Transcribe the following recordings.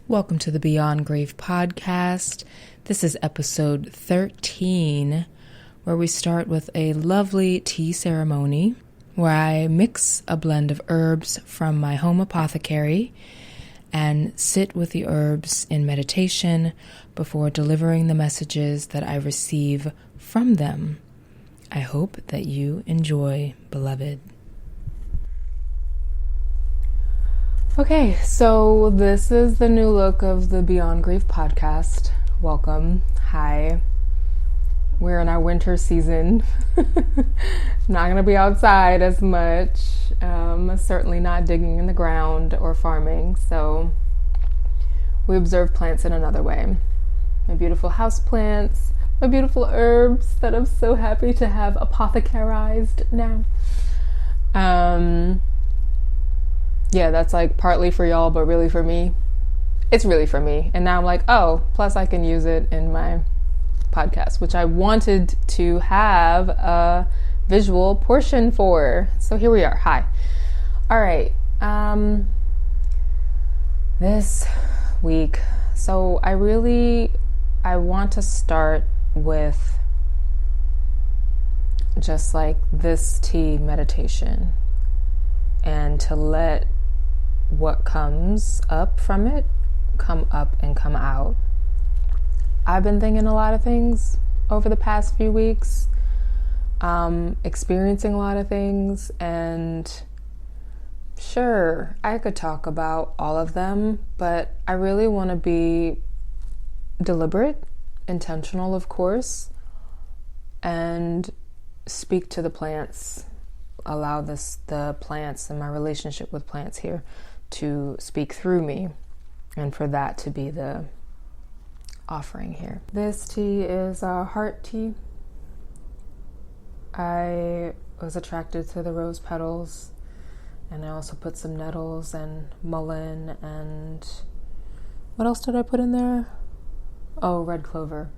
Welcome to the Beyond Grief podcast. This is episode 13, where we start with a lovely tea ceremony where I mix a blend of herbs from my home apothecary and sit with the herbs in meditation before delivering the messages that I receive from them. I hope that you enjoy, beloved. Okay, so this is the new look of the Beyond Grief podcast. Welcome. Hi. We're in our winter season. Not going to be outside as much. Certainly not digging in the ground or farming. So we observe plants in another way. My beautiful house plants, my beautiful herbs that I'm so happy to have apothecarized now. Yeah, that's like partly for y'all, but really for me. It's really for me. And now I'm like, oh, plus I can use it in my podcast, which I wanted to have a visual portion for. So here we are. Hi. All right. This week. So I want to start with just like this tea meditation and to let what comes up from it come up and come out. I've been thinking a lot of things over the past few weeks, experiencing a lot of things, and sure, I could talk about all of them, but I really want to be deliberate, intentional, of course, and speak to the plants, allow the plants and my relationship with plants here to speak through me, and for that to be the offering here. This tea is a heart tea. I was attracted to the rose petals, and I also put some nettles and mullein, and what else did I put in there? Oh, red clover.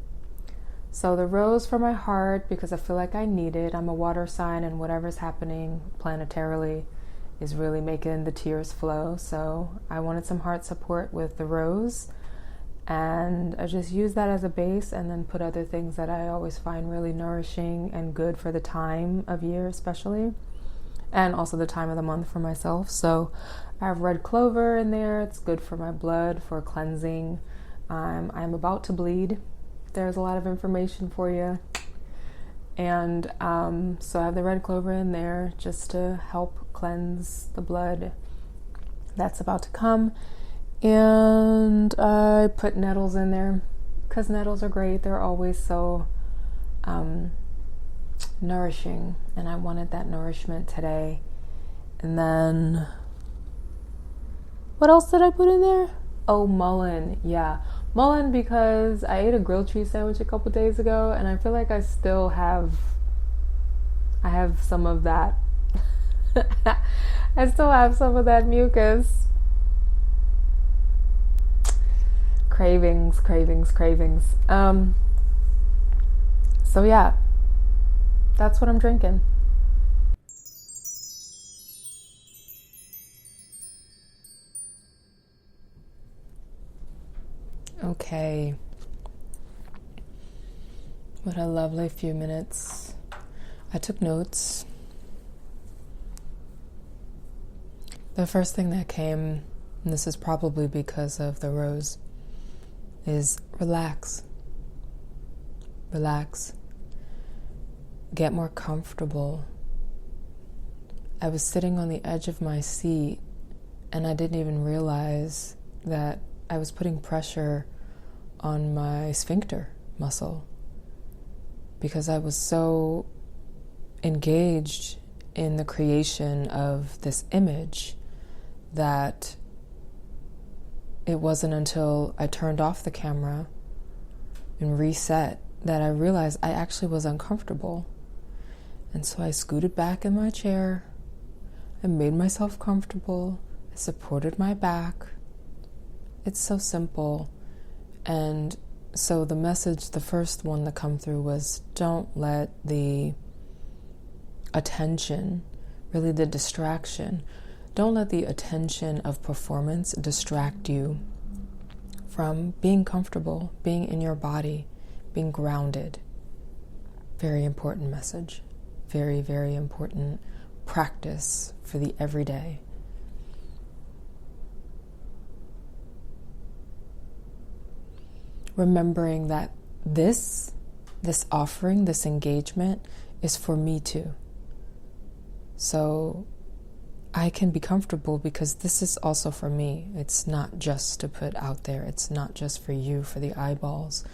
So the rose for my heart, because I feel like I need it. I'm a water sign, and whatever's happening planetarily is really making the tears flow. So I wanted some heart support with the rose, and I just use that as a base, and then put other things that I always find really nourishing and good for the time of year especially, and also the time of the month for myself. So I have red clover in there. It's good for my blood, for cleansing. I'm about to bleed. There's a lot of information for you. And so I have the red clover in there just to help cleanse the blood that's about to come. And I put nettles in there because nettles are great. They're always so nourishing, and I wanted that nourishment today. And then what else did I put in there? Oh, mullein. Yeah, mullein, because I ate a grilled cheese sandwich a couple days ago, and I feel like I have some of that. I still have some of that mucus. Cravings. So yeah, that's what I'm drinking. Okay. What a lovely few minutes. I took notes. The first thing that came, and this is probably because of the rose, is relax. Relax. Get more comfortable. I was sitting on the edge of my seat, and I didn't even realize that I was putting pressure on my sphincter muscle because I was so engaged in the creation of this image that it wasn't until I turned off the camera and reset that I realized I actually was uncomfortable. And so I scooted back in my chair. I made myself comfortable. I supported my back. It's so simple. And so the message, the first one to come through was, don't let the attention, really the distraction, don't let the attention of performance distract you from being comfortable, being in your body, being grounded. Very important message. Very, very important practice for the everyday. Remembering that this offering, this engagement is for me too. So I can be comfortable because this is also for me. It's not just to put out there. It's not just for you, for the eyeballs.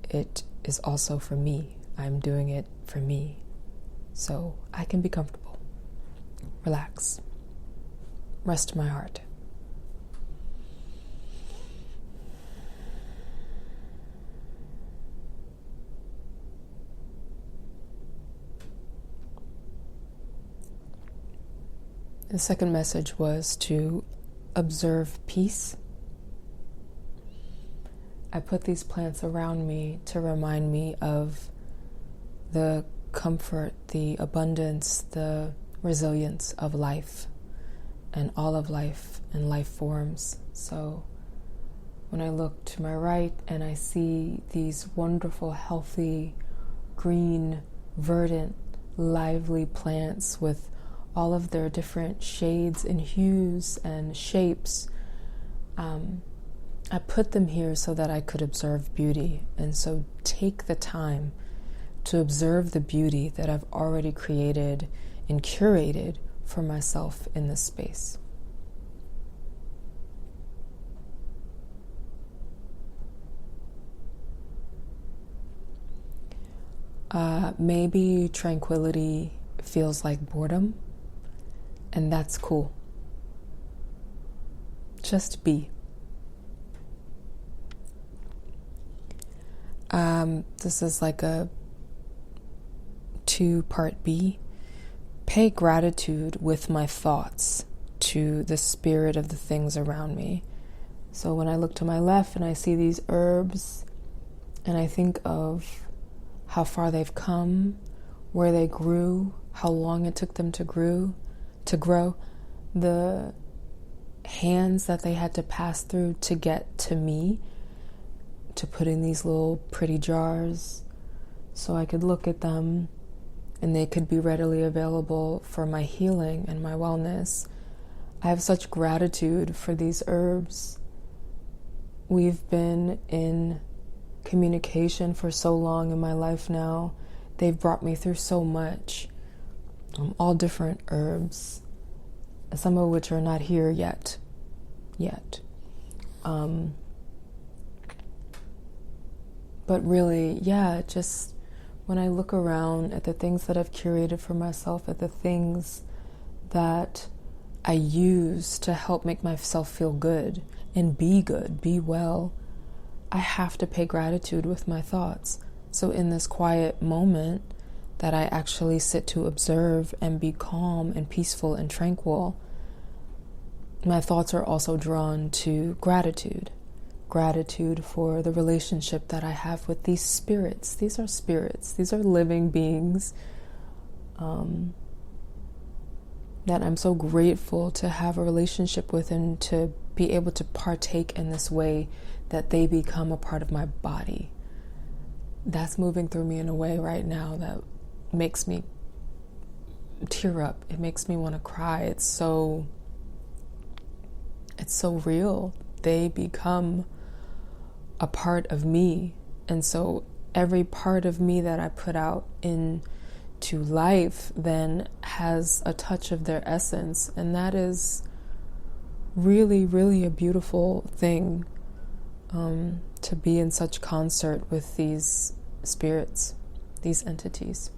It is also for me. I'm doing it for me. So I can be comfortable. Relax. Rest my heart. The second message was to observe peace. I put these plants around me to remind me of the comfort, the abundance, the resilience of life and all of life and life forms. So when I look to my right and I see these wonderful, healthy, green, verdant, lively plants with all of their different shades and hues and shapes, I put them here so that I could observe beauty. And so take the time to observe the beauty that I've already created and curated for myself in this space. Maybe tranquility feels like boredom, and that's cool. Just be. This is like a 2-part B. Pay gratitude with my thoughts to the spirit of the things around me. So when I look to my left and I see these herbs and I think of how far they've come, where they grew, how long it took them to grow, the hands that they had to pass through to get to me, to put in these little pretty jars so I could look at them and they could be readily available for my healing and my wellness. I have such gratitude for these herbs. We've been in communication for so long in my life now. They've brought me through so much. All different herbs, some of which are not here yet. But really, just when I look around at the things that I've curated for myself, at the things that I use to help make myself feel good, be well, I have to pay gratitude with my thoughts. So in this quiet moment that I actually sit to observe and be calm and peaceful and tranquil, my thoughts are also drawn to gratitude. Gratitude for the relationship that I have with these spirits. These are spirits. These are living beings that I'm so grateful to have a relationship with and to be able to partake in this way that they become a part of my body. That's moving through me in a way right now that makes me tear up. It makes me want to cry. It's so real. They become a part of me. And so every part of me that I put out into life then has a touch of their essence. And that is really, really a beautiful thing, to be in such concert with these spirits, these entities.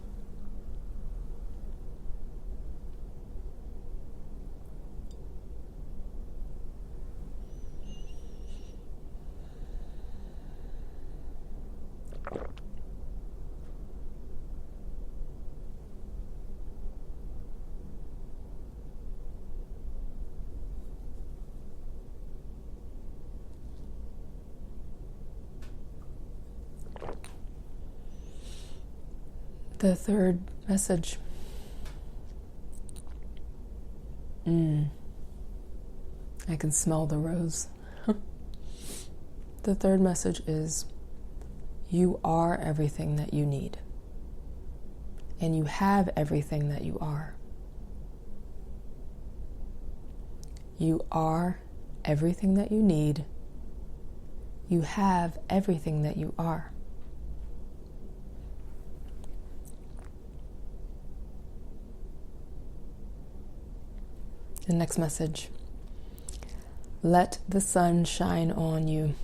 The third message. I can smell the rose. The third message is you are everything that you need. And you have everything that you are. You are everything that you need. You have everything that you are. The next message. Let the sun shine on you.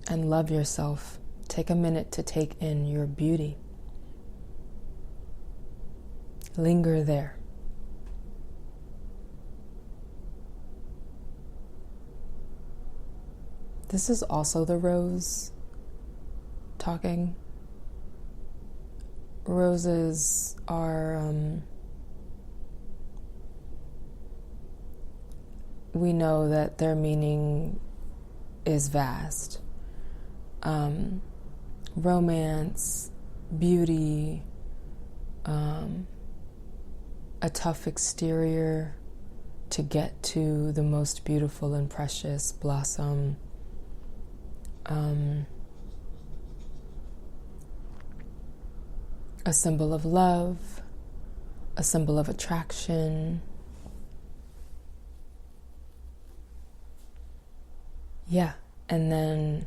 And love yourself. Take a minute to take in your beauty. Linger there. This is also the rose talking. Roses are, we know that their meaning is vast. Romance, beauty, a tough exterior to get to the most beautiful and precious blossom. A symbol of love, a symbol of attraction. Yeah, and then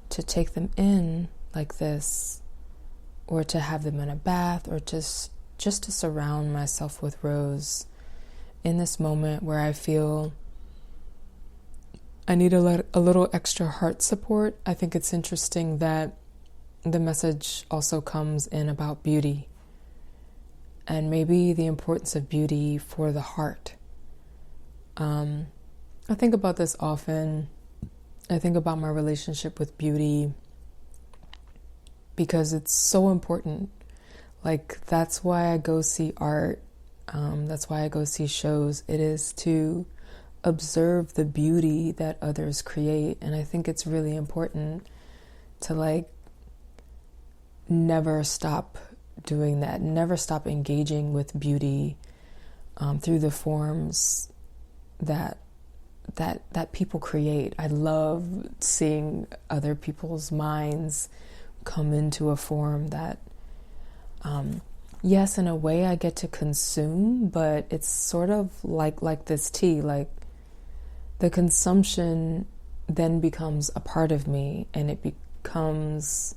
to take them in like this, or to have them in a bath, or just to surround myself with rose in this moment where I feel I need a little extra heart support. I think it's interesting that the message also comes in about beauty and maybe the importance of beauty for the heart. I think about this often. I think about my relationship with beauty because it's so important. Like, that's why I go see art. That's why I go see shows. It is to observe the beauty that others create. And I think it's really important to never stop doing that, never stop engaging with beauty through the forms that people create. I love seeing other people's minds come into a form that, yes, in a way I get to consume, but it's sort of like this tea, like the consumption then becomes a part of me, and it becomes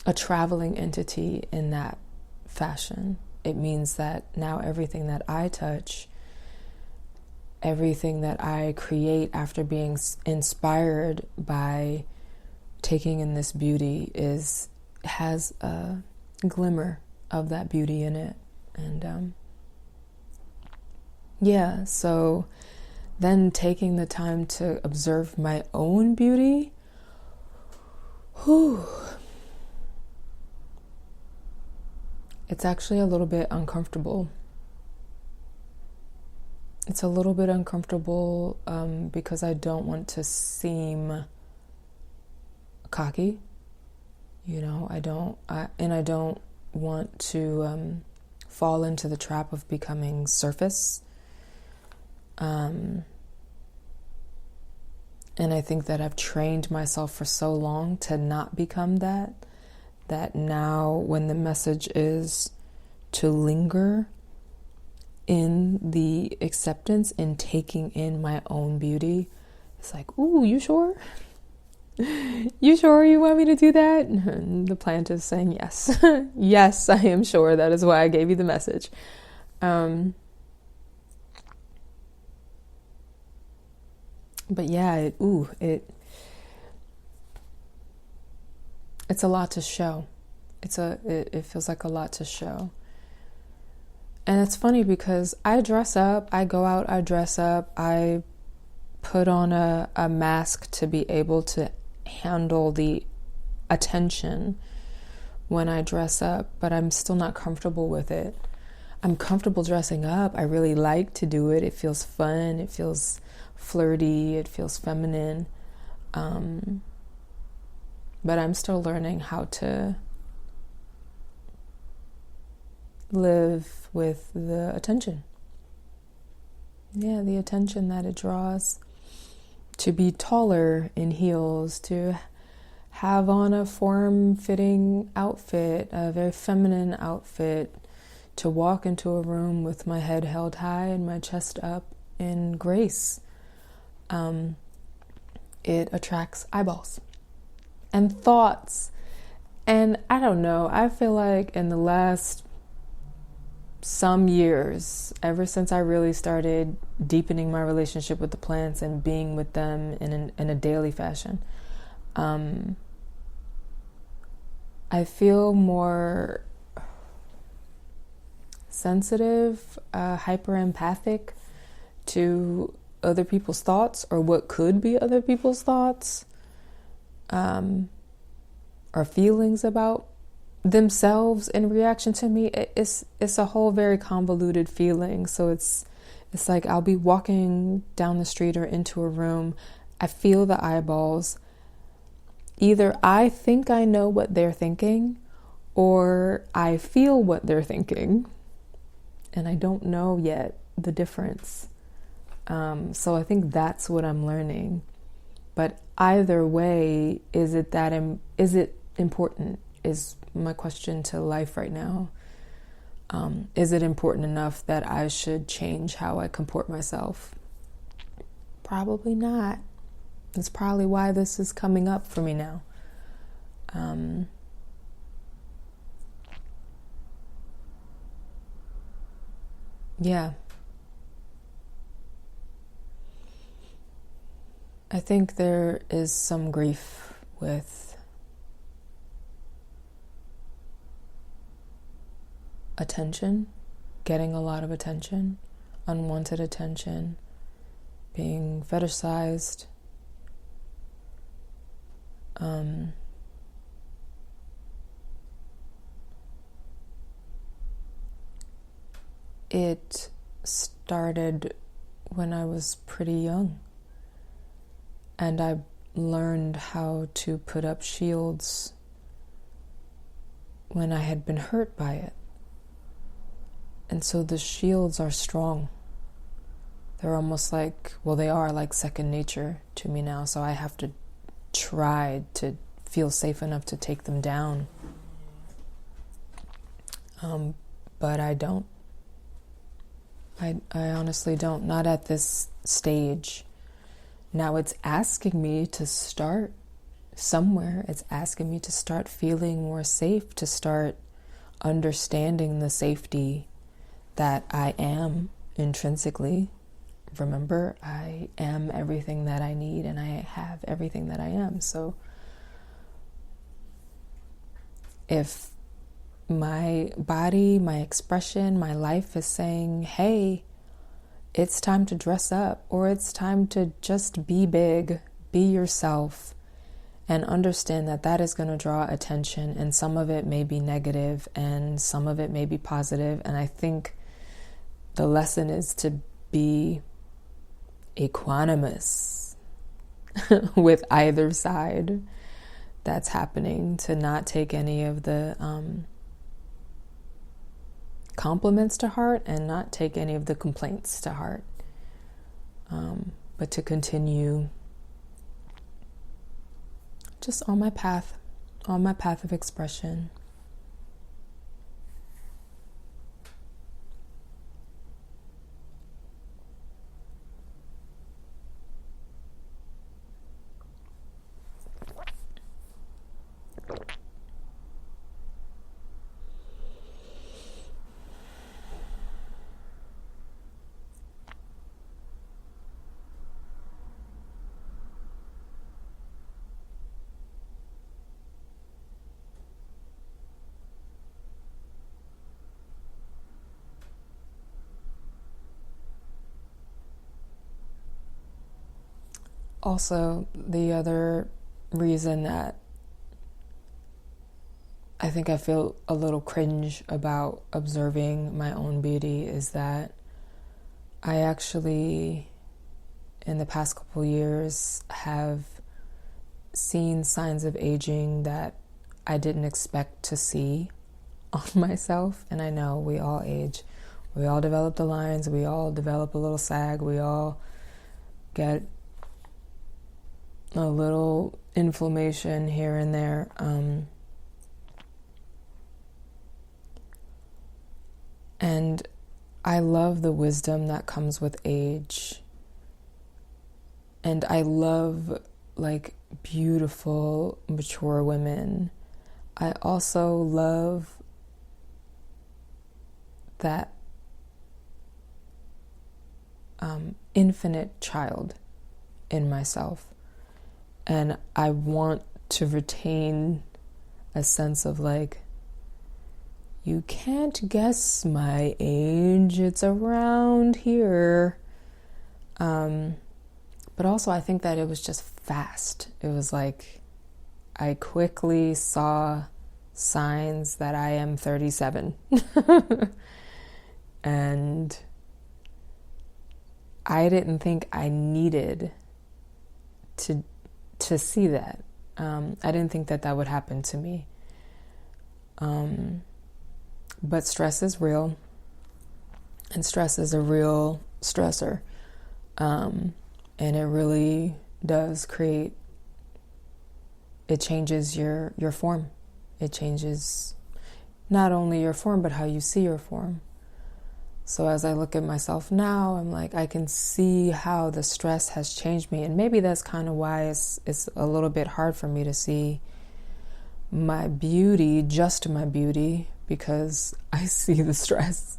a traveling entity in that fashion. It means that now everything that I touch, everything that I create after being inspired by taking in this beauty has a glimmer of that beauty in it. And so then taking the time to observe my own beauty, it's actually a little bit uncomfortable. It's a little bit uncomfortable because I don't want to seem cocky. I don't want to fall into the trap of becoming surface. And I think that I've trained myself for so long to not become that now when the message is to linger in the acceptance, in taking in my own beauty, it's like, ooh, you sure? You sure you want me to do that? And the plant is saying yes. Yes, I am sure. That is why I gave you the message. But yeah, it's a lot to show. It feels like a lot to show. And it's funny because I dress up, I go out, I dress up, I put on a mask to be able to handle the attention when I dress up, but I'm still not comfortable with it. I'm comfortable dressing up. I really like to do it. It feels fun. It feels flirty. It feels feminine. But I'm still learning how to live with the attention. Yeah, the attention that it draws. To be taller in heels, to have on a form-fitting outfit, a very feminine outfit, to walk into a room with my head held high and my chest up in grace. It attracts eyeballs and thoughts. And I don't know, I feel like in the last some years, ever since I really started deepening my relationship with the plants and being with them in a daily fashion, I feel more sensitive, hyper empathic to other people's thoughts, or what could be other people's thoughts, or feelings about themselves in reaction to me. It's a whole very convoluted feeling. So it's like I'll be walking down the street or into a room. I feel the eyeballs. Either I think I know what they're thinking, or I feel what they're thinking, and I don't know yet the difference. So I think that's what I'm learning. But either way, is it important? Is my question to life right now. Is it important enough that I should change how I comport myself? Probably not. That's probably why this is coming up for me now. Yeah. I think there is some grief with attention, getting a lot of attention, unwanted attention, being fetishized. It started when I was pretty young, and I learned how to put up shields when I had been hurt by it. And so the shields are strong. They're almost like, well, they are like second nature to me now. So I have to try to feel safe enough to take them down. But I don't. I honestly don't. Not at this stage. Now it's asking me to start somewhere. It's asking me to start feeling more safe, to start understanding the safety that I am intrinsically. Remember, I am everything that I need, and I have everything that I am. So if my body, my expression, my life is saying, hey, it's time to dress up, or it's time to just be big, be yourself, and understand that that is going to draw attention, and some of it may be negative and some of it may be positive. And I think the lesson is to be equanimous with either side that's happening, to not take any of the compliments to heart and not take any of the complaints to heart, but to continue just on my path of expression. Also, the other reason that I think I feel a little cringe about observing my own beauty is that I actually, in the past couple years, have seen signs of aging that I didn't expect to see on myself, and I know we all age. We all develop the lines. We all develop a little sag. We all get a little inflammation here and there. And I love the wisdom that comes with age. And I love like beautiful, mature women. I also love that infinite child in myself. And I want to retain a sense of like, you can't guess my age, it's around here. But also I think that it was just fast. It was like, I quickly saw signs that I am 37. And I didn't think I needed to see that. I didn't think that would happen to me. But stress is real, and stress is a real stressor. And it really does it changes your form. It changes not only your form, but how you see your form. So as I look at myself now, I'm like, I can see how the stress has changed me. And maybe that's kind of why it's a little bit hard for me to see my beauty, just my beauty, because I see the stress.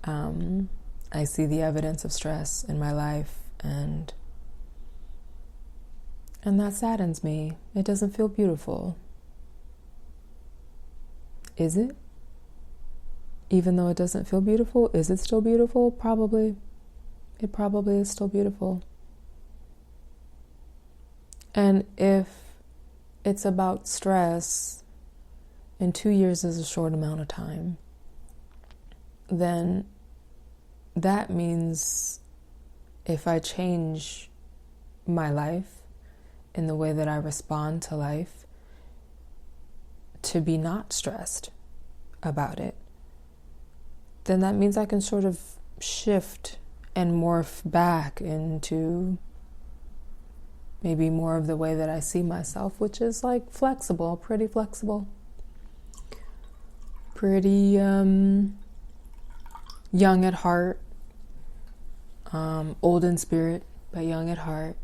I see the evidence of stress in my life, and that saddens me. It doesn't feel beautiful. Is it? Even though it doesn't feel beautiful, is it still beautiful? Probably. It probably is still beautiful. And if it's about stress, and 2 years is a short amount of time, then that means if I change my life in the way that I respond to life, to be not stressed about it, then that means I can sort of shift and morph back into maybe more of the way that I see myself, which is like flexible, pretty flexible. Pretty young at heart, old in spirit, but young at heart.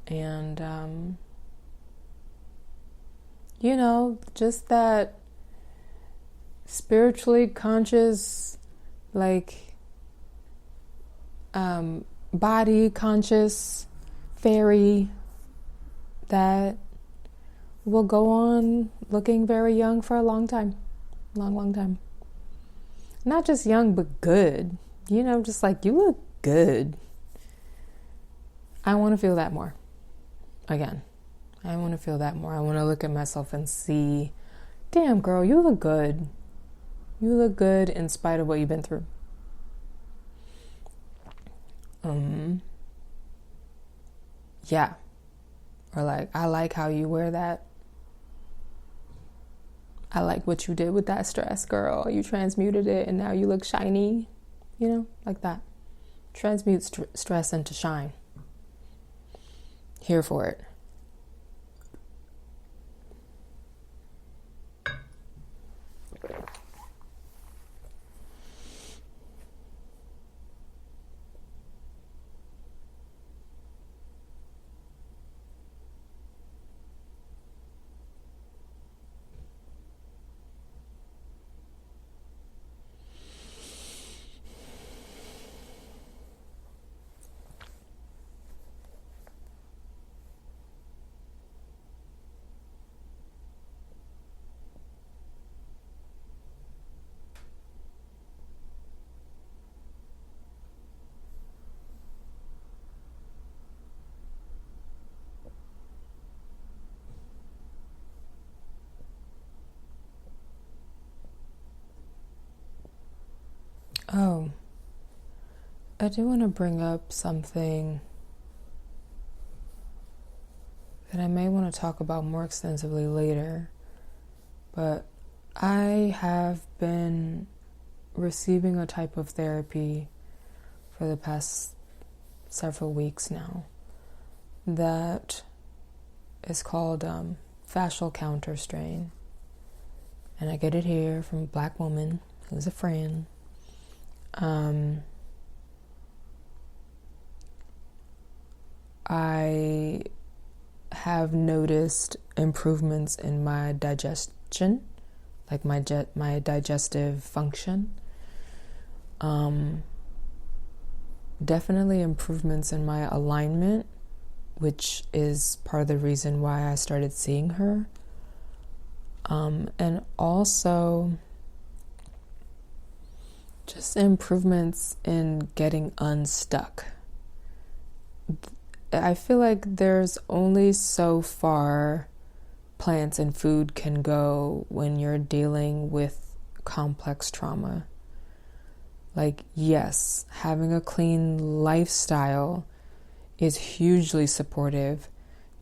And, just that spiritually conscious, like, body conscious fairy that will go on looking very young for a long time. Long time. Not just young, but good. Just like, you look good. I want to feel that more. Again, I want to feel that more. I want to look at myself and see, damn, girl, you look good. You look good in spite of what you've been through. Yeah. Or like, I like how you wear that. I like what you did with that stress, girl. You transmuted it and now you look shiny. Like that. Transmute stress into shine. Here for it. Oh, I do want to bring up something that I may want to talk about more extensively later, but I have been receiving a type of therapy for the past several weeks now that is called fascial counter strain. And I get it here from a black woman who's a friend. I have noticed improvements in my digestion, like my digestive function. Definitely improvements in my alignment, which is part of the reason why I started seeing her. And also just improvements in getting unstuck. I feel like there's only so far plants and food can go when you're dealing with complex trauma. Like, yes, having a clean lifestyle is hugely supportive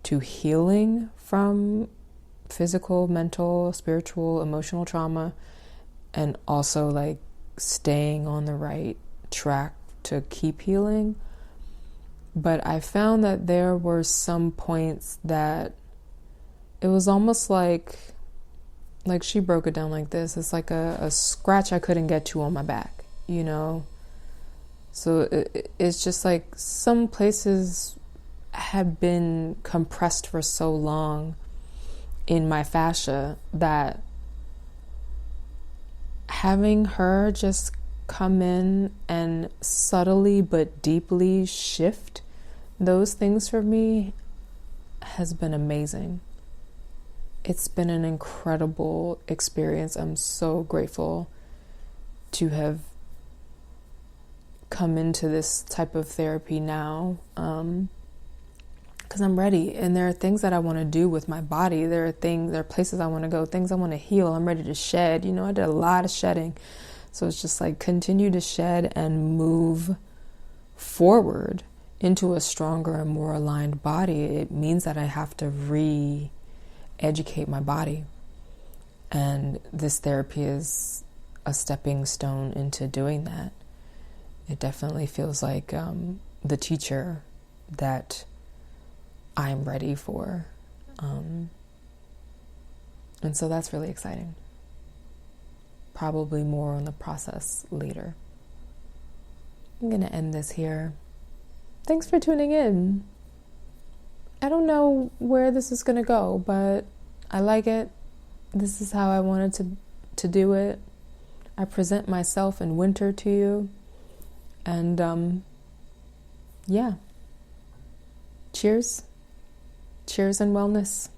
to healing from physical, mental, spiritual, emotional trauma, and also like staying on the right track to keep healing. But I found that there were some points that it was almost like she broke it down like this. It's like a scratch I couldn't get to on my back, you know? So it's just like some places had been compressed for so long in my fascia that having her just come in and subtly but deeply shift those things for me has been amazing. It's been an incredible experience. I'm so grateful to have come into this type of therapy now, because I'm ready, and there are things that I want to do with my body. There are places I want to go, things I want to heal. I'm ready to shed. You know, I did a lot of shedding. So it's just like continue to shed and move forward into a stronger and more aligned body. It means that I have to re-educate my body. And this therapy is a stepping stone into doing that. It definitely feels like the teacher that I'm ready for. And so that's really exciting. Probably more on the process later. I'm going to end this here. Thanks for tuning in. I don't know where this is going to go, but I like it. This is how I wanted to do it. I present myself in winter to you. And yeah. Cheers. Cheers and wellness.